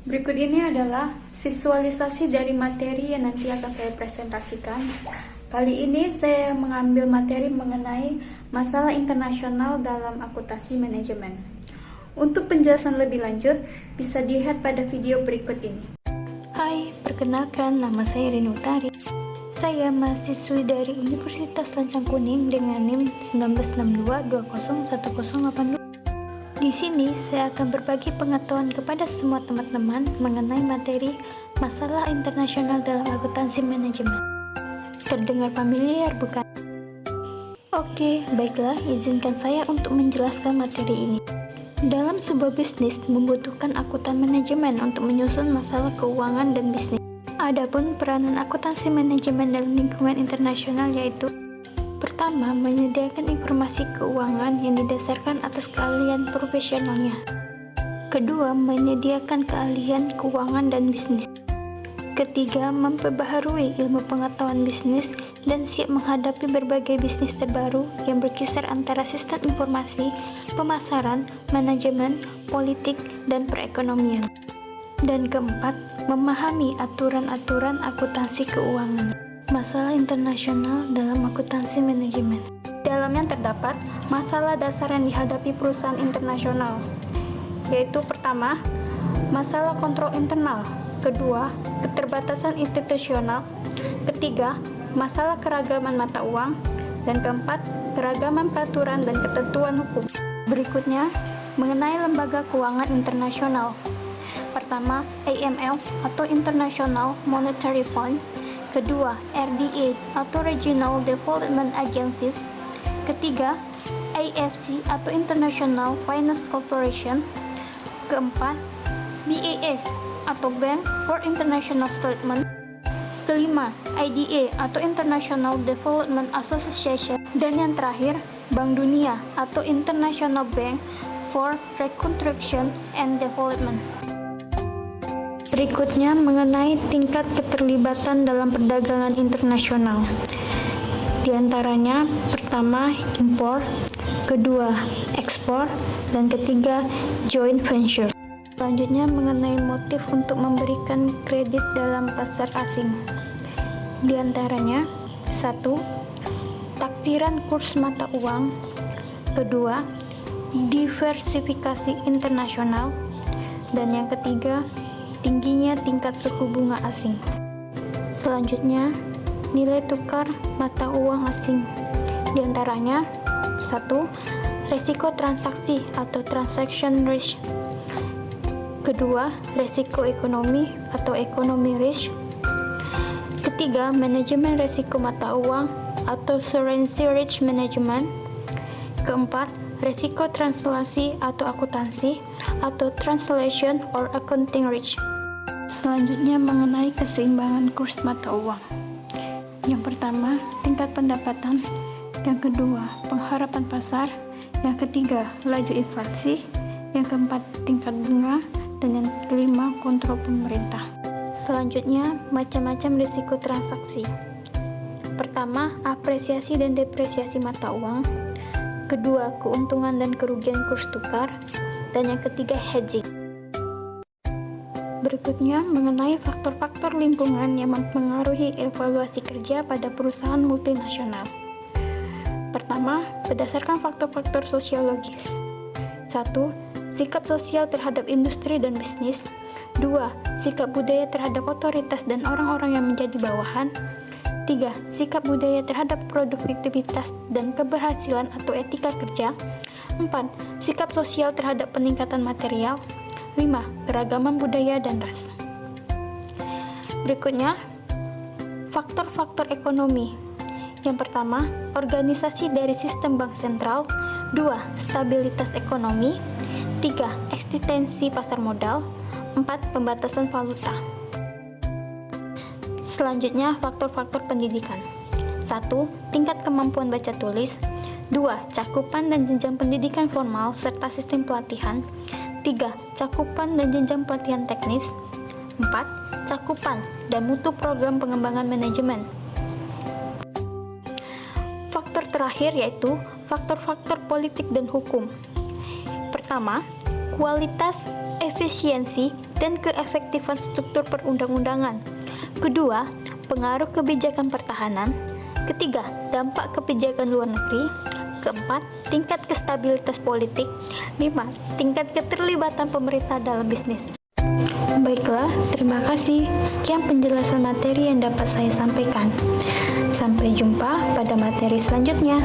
Berikut ini adalah visualisasi dari materi yang nanti akan saya presentasikan. Kali ini saya mengambil materi mengenai masalah internasional dalam akuntansi manajemen. Untuk penjelasan lebih lanjut, bisa dilihat pada video berikut ini. Hai, perkenalkan nama saya Rini Utari. Saya mahasiswi dari Universitas Lancang Kuning dengan NIM 1962201082. Di sini saya akan berbagi pengetahuan kepada semua teman-teman mengenai materi masalah internasional dalam akuntansi manajemen. Terdengar familiar bukan? Oke, baiklah, izinkan saya untuk menjelaskan materi ini. Dalam sebuah bisnis membutuhkan akuntan manajemen untuk menyusun masalah keuangan dan bisnis. Adapun peranan akuntansi manajemen dalam lingkungan internasional yaitu: pertama, menyediakan informasi keuangan yang didasarkan atas keahlian profesionalnya. Kedua, menyediakan keahlian keuangan dan bisnis. Ketiga, memperbaharui ilmu pengetahuan bisnis dan siap menghadapi berbagai bisnis terbaru yang berkisar antara sistem informasi, pemasaran, manajemen, politik, dan perekonomian. Dan keempat, memahami aturan-aturan akuntansi keuangan. Masalah internasional dalam akuntansi manajemen. Dalamnya terdapat masalah dasar yang dihadapi perusahaan internasional, yaitu pertama, masalah kontrol internal. Kedua, keterbatasan institusional. Ketiga, masalah keragaman mata uang. Dan keempat, keragaman peraturan dan ketentuan hukum. Berikutnya, mengenai lembaga keuangan internasional. Pertama, IMF atau International Monetary Fund. Kedua, RDA atau Regional Development Agencies. Ketiga, IFC atau International Finance Corporation. Keempat, BIS atau Bank for International Settlement. Kelima, IDA atau International Development Association. Dan yang terakhir, Bank Dunia atau International Bank for Reconstruction and Development. Berikutnya mengenai tingkat keterlibatan dalam perdagangan internasional. Di antaranya, pertama, impor, kedua, ekspor, dan ketiga, joint venture. Selanjutnya mengenai motif untuk memberikan kredit dalam pasar asing. Di antaranya, satu, taksiran kurs mata uang. Kedua, diversifikasi internasional. Dan yang ketiga, tingginya tingkat suku bunga asing. Selanjutnya, nilai tukar mata uang asing. Di antaranya, satu, resiko transaksi atau transaction risk. Kedua, resiko ekonomi atau economy risk. Ketiga, manajemen resiko mata uang atau currency risk management. Keempat, resiko translasi atau akuntansi atau translation or accounting risk. Selanjutnya mengenai keseimbangan kurs mata uang. Yang pertama, tingkat pendapatan. Yang kedua, pengharapan pasar. Yang ketiga, laju inflasi. Yang keempat, tingkat bunga. Dan yang kelima, kontrol pemerintah. Selanjutnya, macam-macam risiko transaksi. Pertama, apresiasi dan depresiasi mata uang. Kedua, keuntungan dan kerugian kurs tukar. Dan yang ketiga, hedging. Berikutnya, mengenai faktor-faktor lingkungan yang mempengaruhi evaluasi kerja pada perusahaan multinasional. Pertama, berdasarkan faktor-faktor sosiologis. 1. Sikap sosial terhadap industri dan bisnis. 2. Sikap budaya terhadap otoritas dan orang-orang yang menjadi bawahan. 3. Sikap budaya terhadap produktivitas dan keberhasilan atau etika kerja. 4. Sikap sosial terhadap peningkatan material. 5. Keragaman budaya dan ras. Berikutnya, faktor-faktor ekonomi. Yang pertama, organisasi dari sistem bank sentral. 2. Stabilitas ekonomi. 3. Eksistensi pasar modal. 4. Pembatasan valuta. Selanjutnya, faktor-faktor pendidikan. 1. Tingkat kemampuan baca tulis. 2. Cakupan dan jenjang pendidikan formal serta sistem pelatihan. 3. Cakupan dan jenjang pelatihan teknis. 4. Cakupan dan mutu program pengembangan manajemen. Faktor terakhir yaitu faktor-faktor politik dan hukum. Pertama, kualitas, efisiensi, dan keefektifan struktur perundang-undangan. Kedua, pengaruh kebijakan pertahanan. Ketiga, dampak kebijakan luar negeri. Keempat, tingkat kestabilitas politik. 5. Tingkat keterlibatan pemerintah dalam bisnis. Baiklah, terima kasih. Sekian penjelasan materi yang dapat saya sampaikan. Sampai jumpa pada materi selanjutnya.